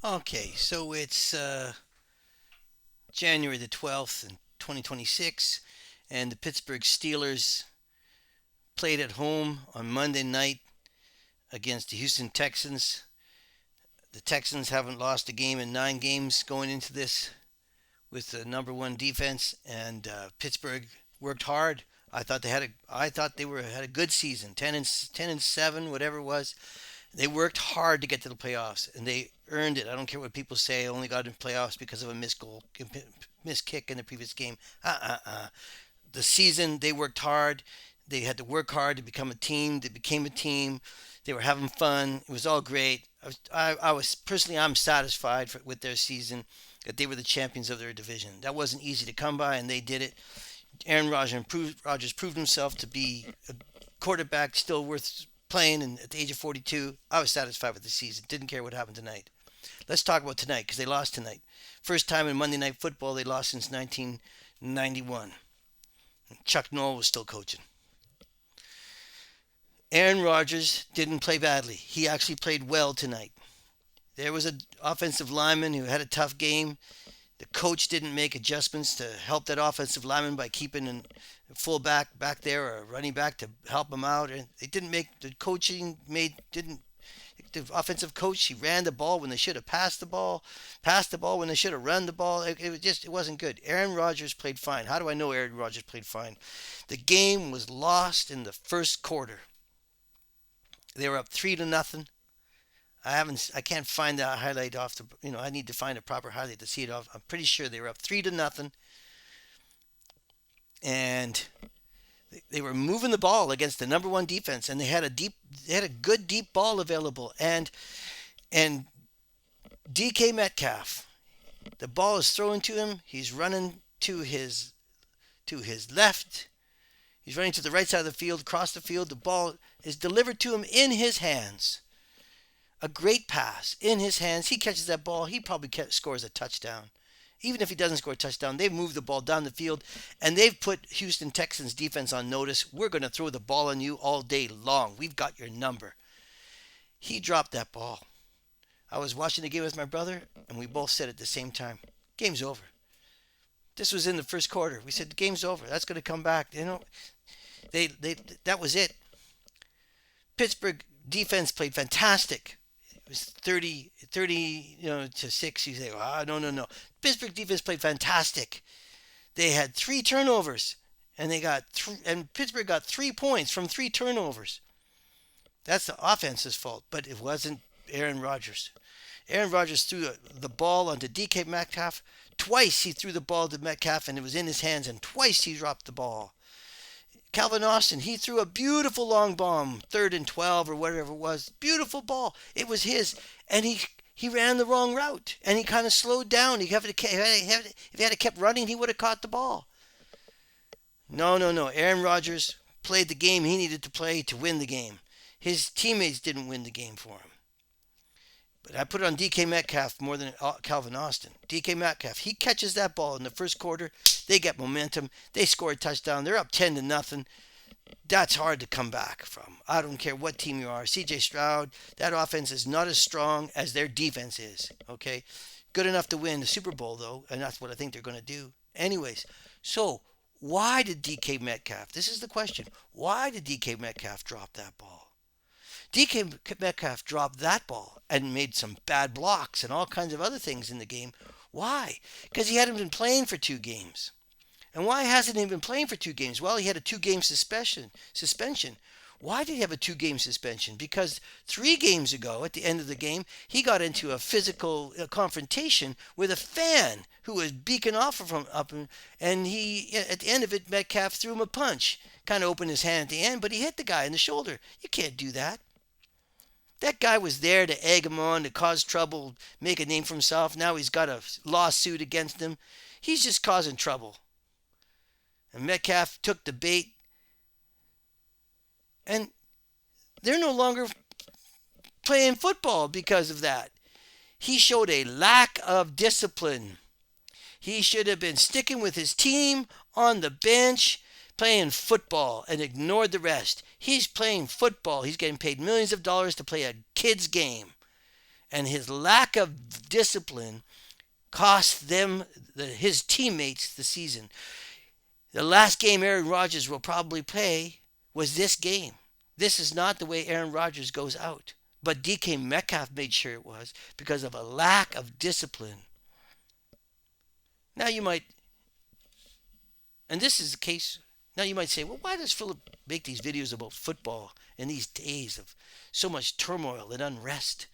Okay, so it's January the 12th in 2026, and the Pittsburgh Steelers played at home on Monday night against the Houston Texans. The Texans haven't lost a game in 9 games going into this with the number one defense, and Pittsburgh worked hard. I thought they were had a good season, 10-7, whatever it was. They worked hard to get to the playoffs, and they earned it. I don't care what people say. Only got in playoffs because of a missed kick in the previous game. The season they worked hard. They had to work hard to become a team. They became a team. They were having fun. It was all great. I was personally, I'm satisfied with their season, that they were the champions of their division. That wasn't easy to come by, and they did it. Rodgers proved himself to be a quarterback still worth playing, and at the age of 42, I was satisfied with the season. Didn't care what happened tonight. Let's talk about tonight because they lost tonight. First time in Monday Night Football they lost since 1991. Chuck Noll was still coaching. Aaron Rodgers didn't play badly. He actually played well tonight. There was an offensive lineman who had a tough game. The coach didn't make adjustments to help that offensive lineman by keeping a fullback back there or a running back to help him out. And they didn't make the coaching made didn't the offensive coach. He ran the ball when they should have passed the ball when they should have run the ball. It wasn't good. Aaron Rodgers played fine. How do I know Aaron Rodgers played fine? The game was lost in the first quarter. They were up 3-0. I can't find that highlight off the. I need to find a proper highlight to see it off. I'm pretty sure they were up 3-0, and they were moving the ball against the number one defense, and they had a good deep ball available, and DK Metcalf, the ball is thrown to him. He's running to his left. He's running to the right side of the field, across the field. The ball is delivered to him in his hands. A great pass in his hands. He catches that ball. He probably scores a touchdown. Even if he doesn't score a touchdown, they've moved the ball down the field, and they've put Houston Texans defense on notice. We're going to throw the ball on you all day long. We've got your number. He dropped that ball. I was watching the game with my brother, and we both said at the same time, game's over. This was in the first quarter. We said, the game's over. That's going to come back. They that was it. Pittsburgh defense played fantastic. It was 30 to 6. You say, no, no, no. Pittsburgh defense played fantastic. They had 3 turnovers, and and Pittsburgh got 3 points from 3 turnovers. That's the offense's fault, but it wasn't Aaron Rodgers. Aaron Rodgers threw the ball onto DK Metcalf. Twice he threw the ball to Metcalf, and it was in his hands, and twice he dropped the ball. Calvin Austin, he threw a beautiful long bomb, 3rd and 12 or whatever it was. Beautiful ball. It was his, and he ran the wrong route, and he kind of slowed down. If he had kept running, he would have caught the ball. No, no, no. Aaron Rodgers played the game he needed to play to win the game. His teammates didn't win the game for him. But I put it on DK Metcalf more than Calvin Austin. DK Metcalf, he catches that ball in the first quarter. They get momentum. They score a touchdown. They're up 10-0. That's hard to come back from. I don't care what team you are. CJ Stroud, that offense is not as strong as their defense is. Okay? Good enough to win the Super Bowl, though, and that's what I think they're going to do. Anyways, so why did DK Metcalf? This is the question. Why did DK Metcalf drop that ball? DK Metcalf dropped that ball and made some bad blocks and all kinds of other things in the game. Why? Because he hadn't been playing for 2 games. And why hasn't he been playing for 2 games? Well, he had a 2 game suspension. Why did he have a 2 game suspension? Because 3 games ago, at the end of the game, he got into a physical confrontation with a fan who was beaking off from up, and at the end of it, Metcalf threw him a punch. Kind of opened his hand at the end, but he hit the guy in the shoulder. You can't do that. That guy was there to egg him on, to cause trouble, make a name for himself. Now he's got a lawsuit against him. He's just causing trouble. And Metcalf took the bait, and they're no longer playing football because of that. He showed a lack of discipline. He should have been sticking with his team on the bench, playing football, and ignored the rest. He's playing football. He's getting paid millions of dollars to play a kid's game. And his lack of discipline cost them, his teammates, the season. The last game Aaron Rodgers will probably play was this game. This is not the way Aaron Rodgers goes out. But DK Metcalf made sure it was because of a lack of discipline. Now you might, and this is the case, now you might say, well, why does Philip make these videos about football in these days of so much turmoil and unrest?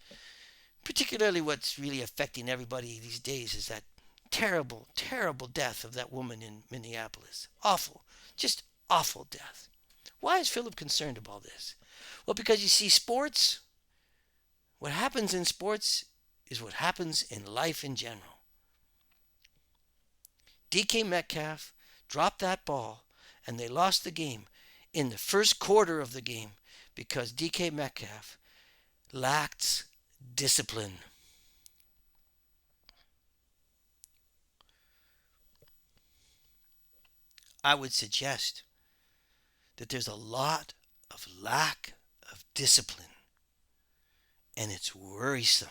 Particularly what's really affecting everybody these days is that terrible, terrible death of that woman in Minneapolis. Awful, just awful death. Why is Philip concerned about this? Well, because you see, sports, what happens in sports is what happens in life in general. DK Metcalf dropped that ball and they lost the game in the first quarter of the game because DK Metcalf lacked discipline. I would suggest that there's a lot of lack of discipline, and it's worrisome.